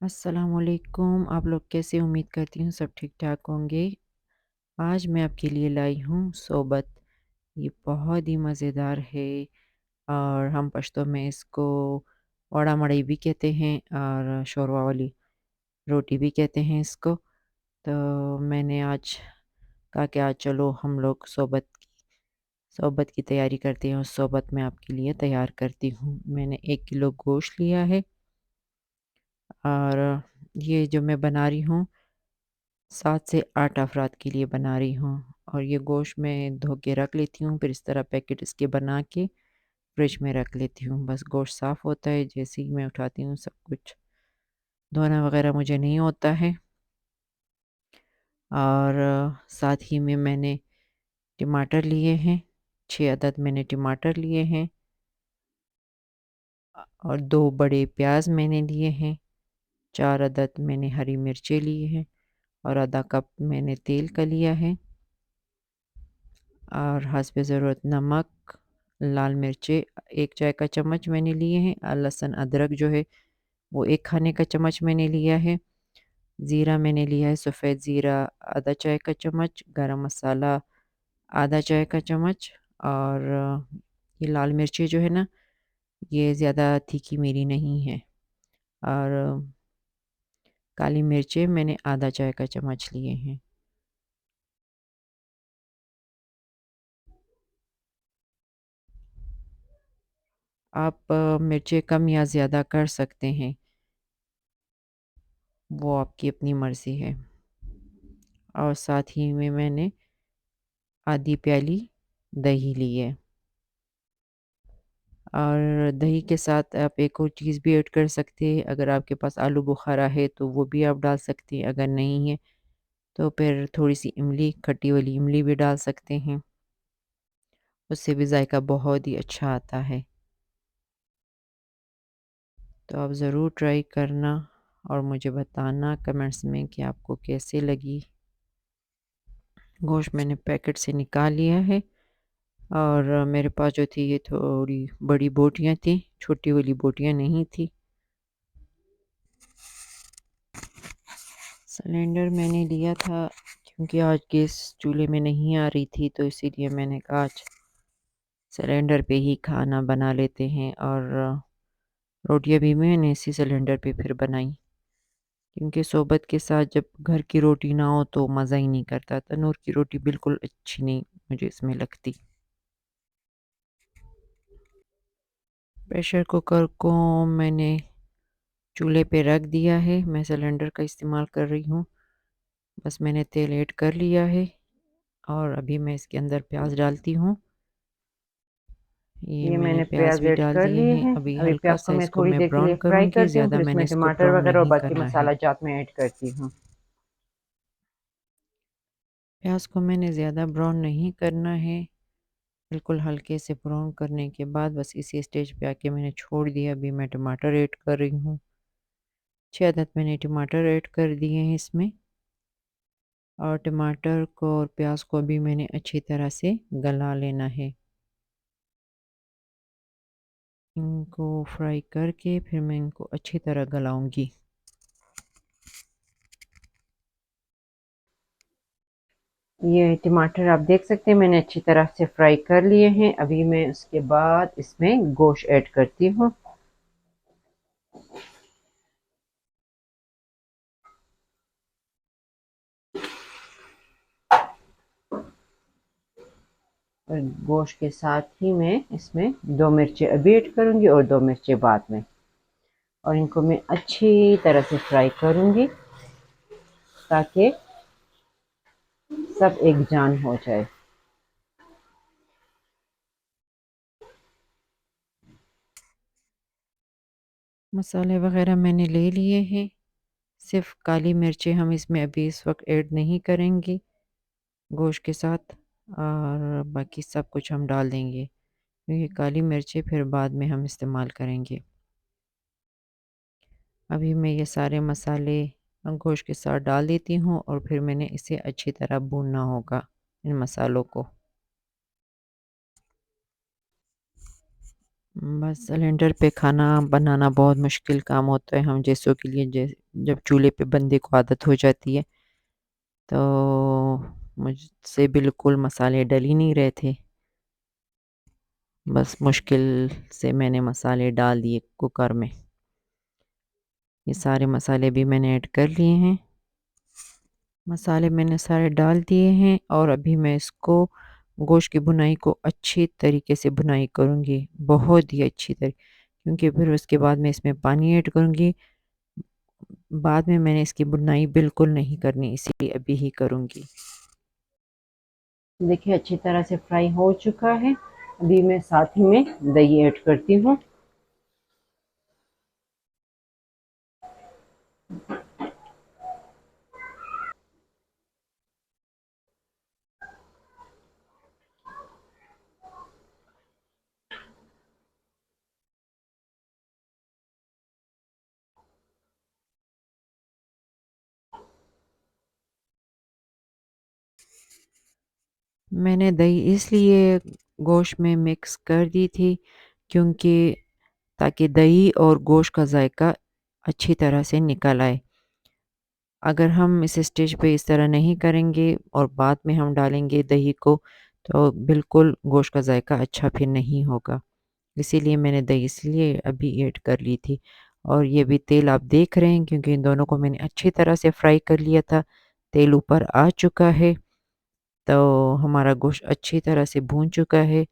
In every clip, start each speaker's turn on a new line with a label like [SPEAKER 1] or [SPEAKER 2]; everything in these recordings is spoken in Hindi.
[SPEAKER 1] अस्सलामुअलैकुम। आप लोग कैसे? उम्मीद करती हूँ सब ठीक-ठाक होंगे। आज मैं आपके लिए लाई हूँ सोबत। ये बहुत ही मज़ेदार है और हम पश्तो में इसको वड़ा मड़ई भी कहते हैं और शोरवा वाली रोटी भी कहते हैं इसको। तो मैंने आज कहा कि आज चलो हम लोग सोबत की तैयारी करते हैं और सोबत मैं आपके लिए तैयार करती हूँ। मैंने 1 किलो गोश्त लिया है और ये जो मैं बना रही हूँ 7 से 8 अफ़राद के लिए बना रही हूँ और ये गोश्त मैं धो के रख लेती हूँ, फिर इस तरह पैकेट इसके बना के फ्रिज में रख लेती हूँ। बस गोश्त साफ़ होता है, जैसे ही मैं उठाती हूँ सब कुछ धोना वग़ैरह मुझे नहीं होता है। और साथ ही में मैंने टमाटर लिए हैं, 6 अदद मैंने टमाटर लिए हैं और 2 बड़े प्याज मैंने लिए हैं, 4 अदद मैंने हरी मिर्चें लिए हैं और आधा कप मैंने तेल का लिया है और हस्बे ज़रूरत नमक, लाल मिर्चें 1 चाय का चम्मच मैंने लिए हैं लहसुन अदरक जो है वो 1 खाने का चम्मच मैंने लिया है। ज़ीरा मैंने लिया है सफ़ेद ज़ीरा आधा चाय का चम्मच, गरम मसाला आधा चाय का चम्मच और ये लाल मिर्चें जो है ना, ये ज़्यादा तीखी मेरी नहीं है और काली मिर्चें मैंने आधा चाय का चम्मच लिए हैं। आप मिर्चें कम या ज़्यादा कर सकते हैं, वो आपकी अपनी मर्ज़ी है। और साथ ही में मैंने आधी प्याली दही ली है और दही के साथ आप एक और चीज़ भी ऐड कर सकते हैं। अगर आपके पास आलू बुखारा है तो वो भी आप डाल सकते हैं, अगर नहीं है तो फिर थोड़ी-सी इमली, खट्टी वाली इमली भी डाल सकते हैं। उससे भी जायका बहुत ही अच्छा आता है। तो आप ज़रूर ट्राई करना और मुझे बताना कमेंट्स में कि आपको कैसे लगी। गोश्त मैंने पैकेट से निकाल लिया है और मेरे पास जो थी ये थोड़ी बड़ी बोटियाँ थी, छोटी वाली बोटियाँ नहीं थी। सिलेंडर मैंने लिया था क्योंकि आज गैस चूल्हे में नहीं आ रही थी, तो इसीलिए मैंने कहा आज सिलेंडर पे ही खाना बना लेते हैं और रोटियां भी मैंने इसी सिलेंडर पे फिर बनाई क्योंकि सोबत के साथ जब घर की रोटी ना हो तो मज़ा ही नहीं करता। तनूर की रोटी बिल्कुल अच्छी नहीं मुझे इसमें लगती। प्रेशर कुकर को मैंने चूल्हे पे रख दिया है, मैं सिलेंडर का इस्तेमाल कर रही हूँ। बस मैंने तेल ऐड कर लिया है और अभी मैं इसके अंदर प्याज डालती हूँ। ये
[SPEAKER 2] ये
[SPEAKER 1] मैंने
[SPEAKER 2] मैंने
[SPEAKER 1] प्याज
[SPEAKER 2] प्याज
[SPEAKER 1] भी
[SPEAKER 2] ऐड
[SPEAKER 1] डाल
[SPEAKER 2] कर
[SPEAKER 1] दिए
[SPEAKER 2] लिए
[SPEAKER 1] हैं।
[SPEAKER 2] हैं।
[SPEAKER 1] अभी
[SPEAKER 2] अभी
[SPEAKER 1] हल्का
[SPEAKER 2] प्याज को
[SPEAKER 1] सा
[SPEAKER 2] मैं
[SPEAKER 1] इसको
[SPEAKER 2] थोड़ी
[SPEAKER 1] मैं
[SPEAKER 2] देर के
[SPEAKER 1] ब्राउन
[SPEAKER 2] लिए फ्राई
[SPEAKER 1] करूँगी,
[SPEAKER 2] करती हूँ,
[SPEAKER 1] ज़्यादा
[SPEAKER 2] फिर इसमें
[SPEAKER 1] मैंने इसको
[SPEAKER 2] टमाटर
[SPEAKER 1] ब्राउन
[SPEAKER 2] वगैरह और
[SPEAKER 1] नहीं
[SPEAKER 2] बाकी
[SPEAKER 1] करना है।
[SPEAKER 2] मसाला जात में ऐड करती हूँ।
[SPEAKER 1] प्याज को मैंने ज़्यादा ब्राउन नहीं करना है, बिल्कुल हल्के से ब्राउन करने के बाद बस इसी स्टेज पे आके मैंने छोड़ दिया। अभी मैं टमाटर ऐड कर रही हूँ, 6 अदद मैंने टमाटर ऐड कर दिए हैं इसमें और टमाटर को और प्याज को भी मैंने अच्छी तरह से गला लेना है। इनको फ्राई करके फिर मैं इनको अच्छी तरह गलाऊंगी।
[SPEAKER 2] ये टमाटर आप देख सकते हैं मैंने अच्छी तरह से फ्राई कर लिए हैं। अभी मैं उसके बाद इसमें गोश्त ऐड करती हूँ। और गोश्त के साथ ही मैं इसमें 2 मिर्चें अभी ऐड करूँगी और 2 मिर्चें बाद में, और इनको मैं अच्छी तरह से फ्राई करूँगी ताकि सब एक जान हो जाए।
[SPEAKER 1] मसाले वगैरह मैंने ले लिए हैं, सिर्फ काली मिर्चें हम इसमें अभी इस वक्त ऐड नहीं करेंगे गोश्त के साथ और बाकी सब कुछ हम डाल देंगे क्योंकि काली मिर्चें फिर बाद में हम इस्तेमाल करेंगे। अभी मैं ये सारे मसाले गोश्त के साथ डाल देती हूँ और फिर मैंने इसे अच्छी तरह भूनना होगा इन मसालों को। बस सिलेंडर पे खाना बनाना बहुत मुश्किल काम होता है हम जैसों के लिए। जब चूल्हे पे बंदे को आदत हो जाती है तो मुझसे बिल्कुल मसाले डल ही नहीं रहे थे। बस मुश्किल से मैंने मसाले डाल दिए कुकर में। ये सारे मसाले भी मैंने ऐड कर लिए हैं। मसाले मैंने सारे डाल दिए हैं और अभी मैं इसको गोश्त की भुनाई को अच्छी तरीके से भुनाई करूँगी, बहुत ही अच्छी तरीके, क्योंकि फिर उसके बाद मैं इसमें पानी ऐड करूँगी। बाद में मैंने इसकी भुनाई बिल्कुल नहीं करनी, इसीलिए अभी ही करूँगी।
[SPEAKER 2] देखिए अच्छी तरह से फ्राई हो चुका है। अभी मैं साथ ही में दही ऐड करती हूँ।
[SPEAKER 1] मैंने दही इसलिए गोश्त में मिक्स कर दी थी क्योंकि ताकि दही और गोश्त का जायका अच्छी तरह से निकल आए। अगर हम इस स्टेज पे इस तरह नहीं करेंगे और बाद में हम डालेंगे दही को तो बिल्कुल गोश्त का जायका अच्छा फिर नहीं होगा। इसीलिए मैंने दही इसलिए अभी ऐड कर ली थी। और ये भी तेल आप देख रहे हैं क्योंकि इन दोनों को मैंने अच्छी तरह से फ्राई कर लिया था। तेल ऊपर आ चुका है तो हमारा गोश्त अच्छी तरह से भून चुका है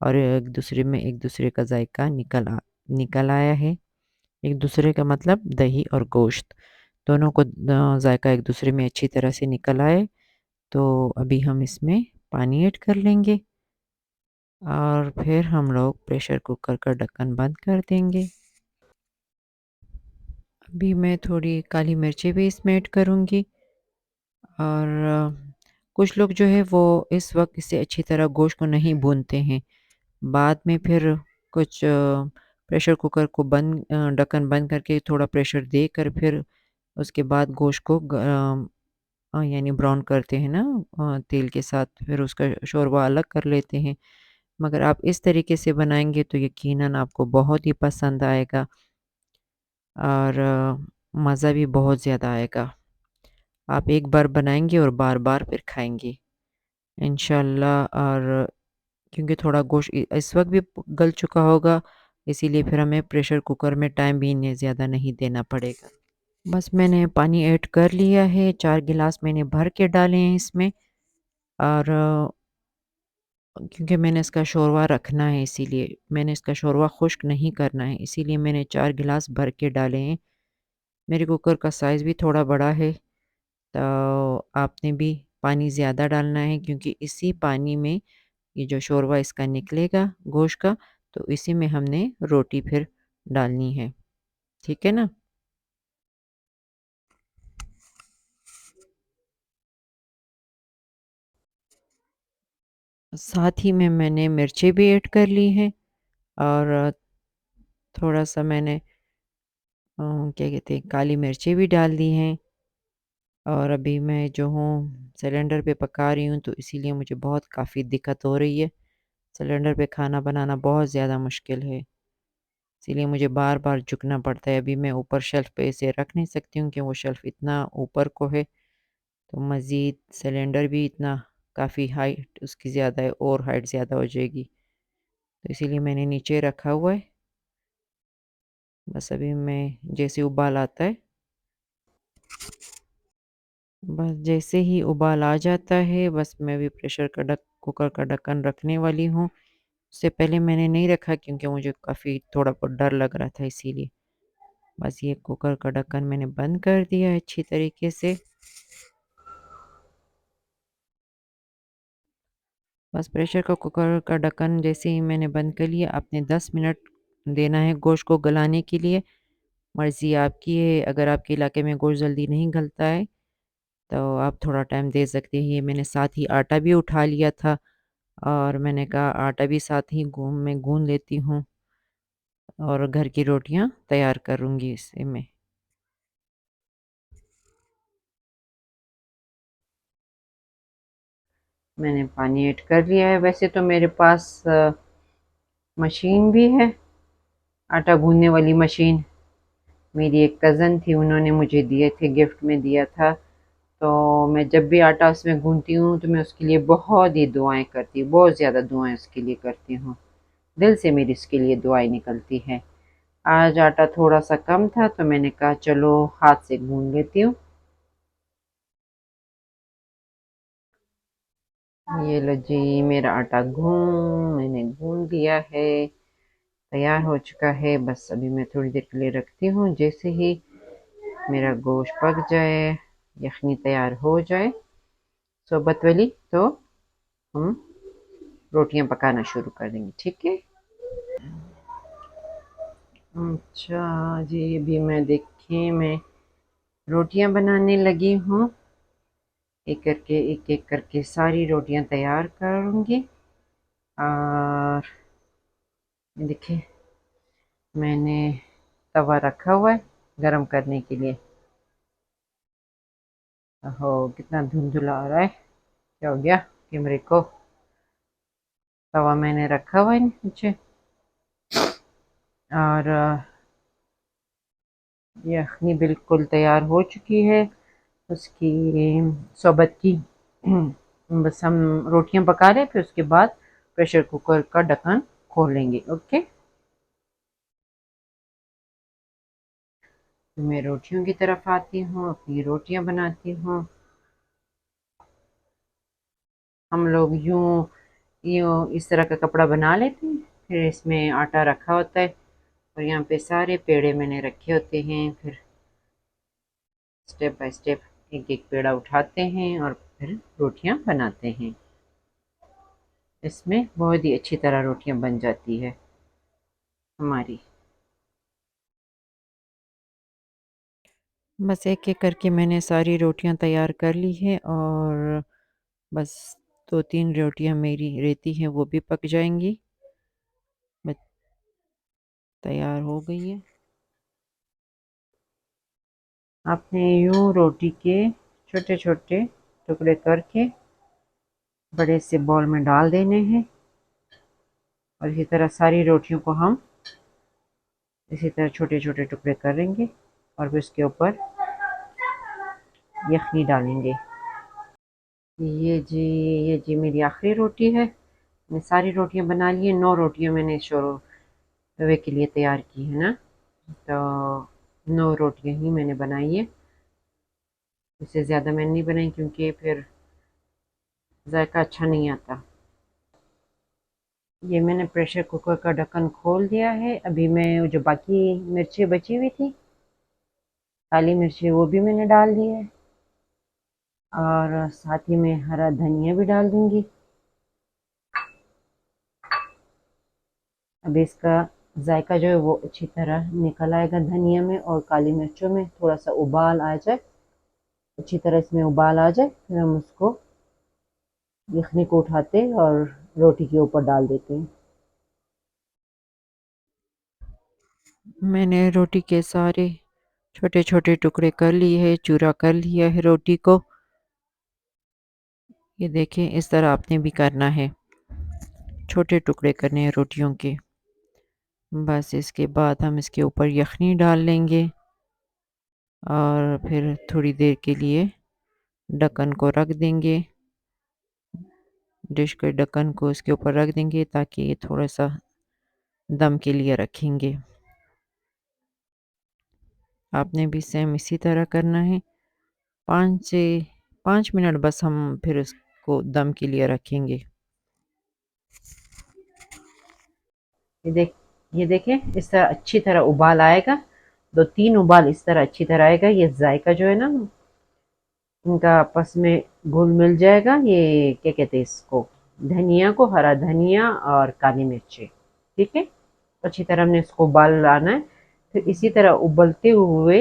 [SPEAKER 1] और एक दूसरे का जायका निकल आया है। एक दूसरे का मतलब दही और गोश्त दोनों को जायका एक दूसरे में अच्छी तरह से निकल आए। तो अभी हम इसमें पानी ऐड कर लेंगे और फिर हम लोग प्रेशर कुकर का ढक्कन बंद कर देंगे। अभी मैं थोड़ी काली मिर्चें भी इसमें ऐड करूँगी और कुछ लोग जो है वो इस वक्त इसे अच्छी तरह गोश्त को नहीं भूनते हैं। बाद में फिर कुछ प्रेशर कुकर को ढक्कन बंद करके थोड़ा प्रेशर देकर फिर उसके बाद गोश्त को यानी ब्राउन करते हैं ना तेल के साथ, फिर उसका शोरबा अलग कर लेते हैं। मगर आप इस तरीके से बनाएंगे तो यकीनन आपको बहुत ही पसंद आएगा और मज़ा भी बहुत ज़्यादा आएगा। आप एक बार बनाएंगे और बार-बार फिर खाएंगे इंशाल्लाह। और क्योंकि थोड़ा गोश्त इस वक्त भी गल चुका होगा, इसीलिए फिर हमें प्रेशर कुकर में टाइम भी इन्हें ज़्यादा नहीं देना पड़ेगा। बस मैंने पानी ऐड कर लिया है, 4 गिलास मैंने भर के डाले हैं इसमें और क्योंकि मैंने इसका शोरबा रखना है इसीलिए, मैंने इसका शोरबा खुश्क नहीं करना है, इसीलिए मैंने 4 गिलास भर के डाले हैं। मेरे कुकर का साइज़ भी थोड़ा बड़ा है, तो आपने भी पानी ज़्यादा डालना है क्योंकि इसी पानी में ये जो शोरबा इसका निकलेगा गोश्त का, तो इसी में हमने रोटी फिर डालनी है। ठीक है ना? साथ ही में मैंने मिर्चें भी ऐड कर ली हैं और थोड़ा-सा मैंने क्या कहते हैं काली मिर्चें भी डाल दी हैं और अभी मैं जो हूँ सिलेंडर पे पका रही हूँ तो इसीलिए मुझे बहुत काफ़ी दिक्कत हो रही है। सिलेंडर पे खाना बनाना बहुत ज़्यादा मुश्किल है, इसीलिए मुझे बार-बार झुकना पड़ता है। अभी मैं ऊपर शेल्फ़ पे इसे रख नहीं सकती हूँ कि वो शेल्फ़ इतना ऊपर को है, तो मज़ीद सिलेंडर भी इतना काफ़ी हाइट उसकी ज़्यादा है और हाइट ज़्यादा हो जाएगी, तो इसीलिए मैंने नीचे रखा हुआ है। बस अभी मैं जैसे उबाल आता है, बस जैसे ही उबाल आ जाता है, बस मैं भी प्रेशर का ढक कुकर का ढक्कन रखने वाली हूँ। उससे पहले मैंने नहीं रखा क्योंकि मुझे काफ़ी थोड़ा बहुत डर लग रहा था इसीलिए। बस ये कुकर का ढक्कन मैंने बंद कर दिया है अच्छी तरीके से। बस प्रेशर का कुकर का ढक्कन जैसे ही मैंने बंद कर लिया, आपने 10 मिनट देना है गोश्त को गलाने के लिए। मर्ज़ी आपकी है, अगर आपके इलाके में गोश्त जल्दी नहीं गलता है, तो आप थोड़ा टाइम दे सकते हैं। ये मैंने साथ ही आटा भी उठा लिया था और मैंने कहा आटा भी साथ ही मैं गूँध लेती हूँ और घर की रोटियाँ तैयार करूँगी इससे मैं।
[SPEAKER 2] मैंने पानी ऐड कर लिया है। वैसे तो मेरे पास मशीन भी है, आटा गूँदने वाली मशीन मेरी एक कज़न थी, उन्होंने मुझे दिए थे, गिफ्ट में दिया था। तो मैं जब भी आटा उसमें गूँथती हूँ तो मैं उसके लिए बहुत ही दुआएँ करती हूँ, बहुत ज़्यादा दुआएँ उसके लिए करती हूँ। दिल से मेरी उसके लिए दुआएँ निकलती हैं। आज आटा थोड़ा-सा कम था तो मैंने कहा चलो हाथ से गूँध लेती हूँ। ये लो जी, मेरा आटा मैंने गूँध लिया है, तैयार हो चुका है। बस अभी मैं थोड़ी देर के लिए रखती हूँ। जैसे ही मेरा गोश्त पक जाए, यखनी तैयार हो जाए सोबत वाली, तो हम रोटियां पकाना शुरू कर देंगे, ठीक है। अच्छा जी, अभी मैं रोटियां बनाने लगी हूँ। एक एक करके सारी रोटियां तैयार करूँगी। और देखिए, मैंने तवा रखा हुआ है गरम करने के लिए। हो कितना धुंधुला आ रहा है, क्या हो गया कैमरे को। तवा मैंने रखा हुआ है नीचे, और यखनी बिल्कुल तैयार हो चुकी है उसकी सोबत की। बस हम रोटियां पका रहे, फिर उसके बाद प्रेशर कुकर का ढक्कन खोल लेंगे। ओके, तो मैं रोटियों की तरफ आती हूँ, अपनी रोटियां बनाती हूँ। हम लोग यूं यूं इस तरह का कपड़ा बना लेते हैं, फिर इसमें आटा रखा होता है और यहाँ पे सारे पेड़े मैंने रखे होते हैं। फिर स्टेप बाय स्टेप एक एक पेड़ा उठाते हैं और फिर रोटियां बनाते हैं। इसमें बहुत ही अच्छी तरह रोटियां बन जाती है हमारी।
[SPEAKER 1] बस एक-एक करके मैंने सारी रोटियां तैयार कर ली है, और बस 2-3 रोटियां मेरी रहती हैं, वो भी पक जाएँगी। बस तैयार हो गई है।
[SPEAKER 2] आपने यूं रोटी के छोटे छोटे टुकड़े करके बड़े से बॉल में डाल देने हैं, और इसी तरह सारी रोटियों को हम इसी तरह छोटे छोटे टुकड़े करेंगे और फिर उसके ऊपर यखनी डालेंगे। ये जी मेरी आखिरी रोटी है। मैं सारी रोटियां बना ली है, 9 रोटियां मैंने तवे के लिए तैयार की है ना। तो 9 रोटियां ही मैंने बनाई है, इससे ज़्यादा मैंने नहीं बनाई क्योंकि फिर जायका अच्छा नहीं आता। ये मैंने प्रेशर कुकर का ढक्कन खोल दिया है। अभी मैं जो बाकी मिर्चें बची हुई थी, काली मिर्चें, वो भी मैंने डाल दी है, और साथ ही में हरा धनिया भी डाल दूंगी। अब इसका जायका जो है वो अच्छी तरह निकल आएगा धनिया में और काली मिर्चों में। थोड़ा सा उबाल आ जाए, अच्छी तरह इसमें उबाल आ जाए, फिर हम उसको यखनी को उठाते और रोटी के ऊपर डाल देते हैं।
[SPEAKER 1] मैंने रोटी के सारे छोटे-छोटे टुकड़े कर लिए है, चूरा कर लिया है रोटी को। ये देखिए, इस तरह आपने भी करना है, छोटे टुकड़े करने हैं रोटियों के। बस इसके बाद हम इसके ऊपर यखनी डाल लेंगे, और फिर थोड़ी देर के लिए ढक्कन को रख देंगे। डिश के ढक्कन को इसके ऊपर रख देंगे ताकि ये थोड़ा-सा दम के लिए रखेंगे। आपने भी सेम इसी तरह करना है। 5 से 5 मिनट बस हम फिर इसको दम के लिए रखेंगे।
[SPEAKER 2] ये देख ये देखें, इस तरह अच्छी तरह उबाल आएगा। 2-3 उबाल इस तरह अच्छी तरह आएगा। ये जायका जो है ना, इनका आपस में घुल मिल जाएगा। ये क्या कहते हैं इसको, धनिया को, हरा धनिया और काली मिर्ची, ठीक है। अच्छी तरह हमने इसको उबाल लाना है। फिर इसी तरह उबलते हुए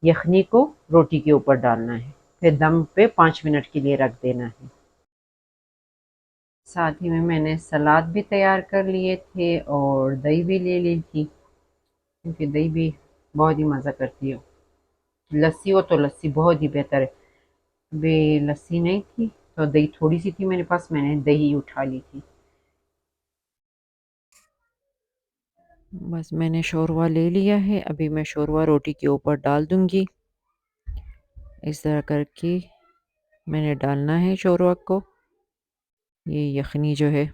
[SPEAKER 2] यखनी को रोटी के ऊपर डालना है, फिर दम पे 5 मिनट के लिए रख देना है। साथ ही में मैंने सलाद भी तैयार कर लिए थे और दही भी ले ली थी, क्योंकि दही भी बहुत ही मज़ा करती है। लस्सी हो तो लस्सी बहुत ही बेहतर है। वे लस्सी नहीं थी तो दही थोड़ी सी थी मेरे पास, मैंने दही उठा ली थी।
[SPEAKER 1] बस मैंने शोरवा ले लिया है। अभी मैं शोरवा रोटी के ऊपर डाल दूँगी। इस तरह करके मैंने डालना है शोरवा को, ये यख़नी जो है,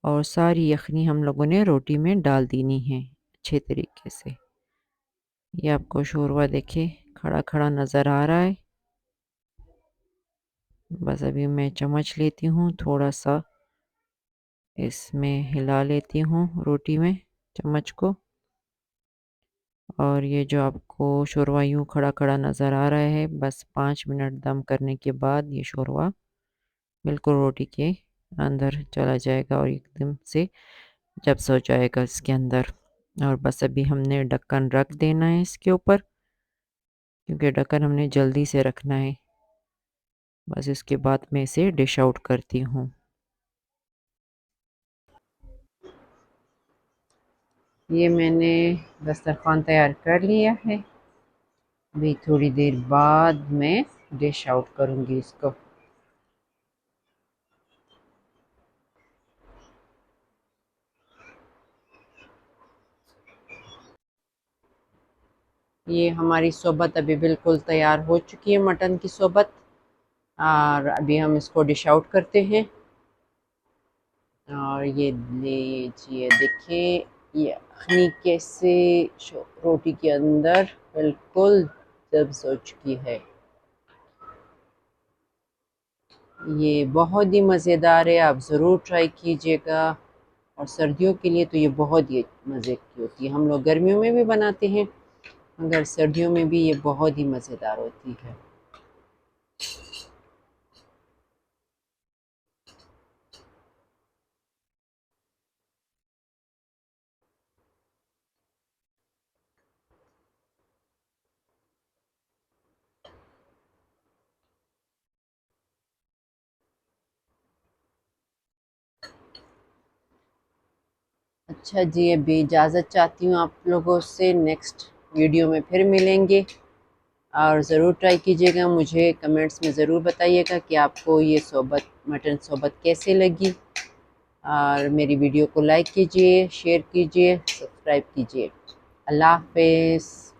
[SPEAKER 1] और सारी यख़नी हम लोगों ने रोटी में डाल देनी है अच्छे तरीके से। ये आपको शोरवा देखिए खड़ा-खड़ा नज़र आ रहा है। बस अभी मैं चम्मच लेती हूँ, थोड़ा-सा इसमें हिला लेती हूँ रोटी में चम्मच को, और ये जो आपको शोरवा यूँ खड़ा-खड़ा नज़र आ रहा है, बस 5 मिनट दम करने के बाद ये शोरवा बिल्कुल रोटी के अंदर चला जाएगा और एकदम से जब्स हो जाएगा इसके अंदर। और बस अभी हमने ढक्कन रख देना है इसके ऊपर, क्योंकि ढक्कन हमने जल्दी से रखना है। बस इसके बाद मैं इसे डिश आउट करती हूँ।
[SPEAKER 2] ये मैंने दस्तरखान तैयार कर लिया है। अभी थोड़ी देर बाद मैं डिश आउट करूँगी इसको। ये हमारी सोबत अभी बिल्कुल तैयार हो चुकी है, मटन की सोबत। और अभी हम इसको डिश आउट करते हैं। और ये लीजिए, देखिए ये यखनी कैसे रोटी के अंदर बिल्कुल दब्स हो चुकी है। ये बहुत ही मज़ेदार है, आप ज़रूर ट्राई कीजिएगा। और सर्दियों के लिए तो ये बहुत ही मज़े की होती है। हम लोग गर्मियों में भी बनाते हैं, मगर सर्दियों में भी ये बहुत ही मज़ेदार होती है। अच्छा जी, अभी इजाज़त चाहती हूँ आप लोगों से। नेक्स्ट वीडियो में फिर मिलेंगे। और ज़रूर ट्राई कीजिएगा। मुझे कमेंट्स में ज़रूर बताइएगा कि आपको ये सोबत, मटन सोबत कैसे लगी। और मेरी वीडियो को लाइक कीजिए, शेयर कीजिए, सब्सक्राइब कीजिए। अल्लाह हाफ़िज़।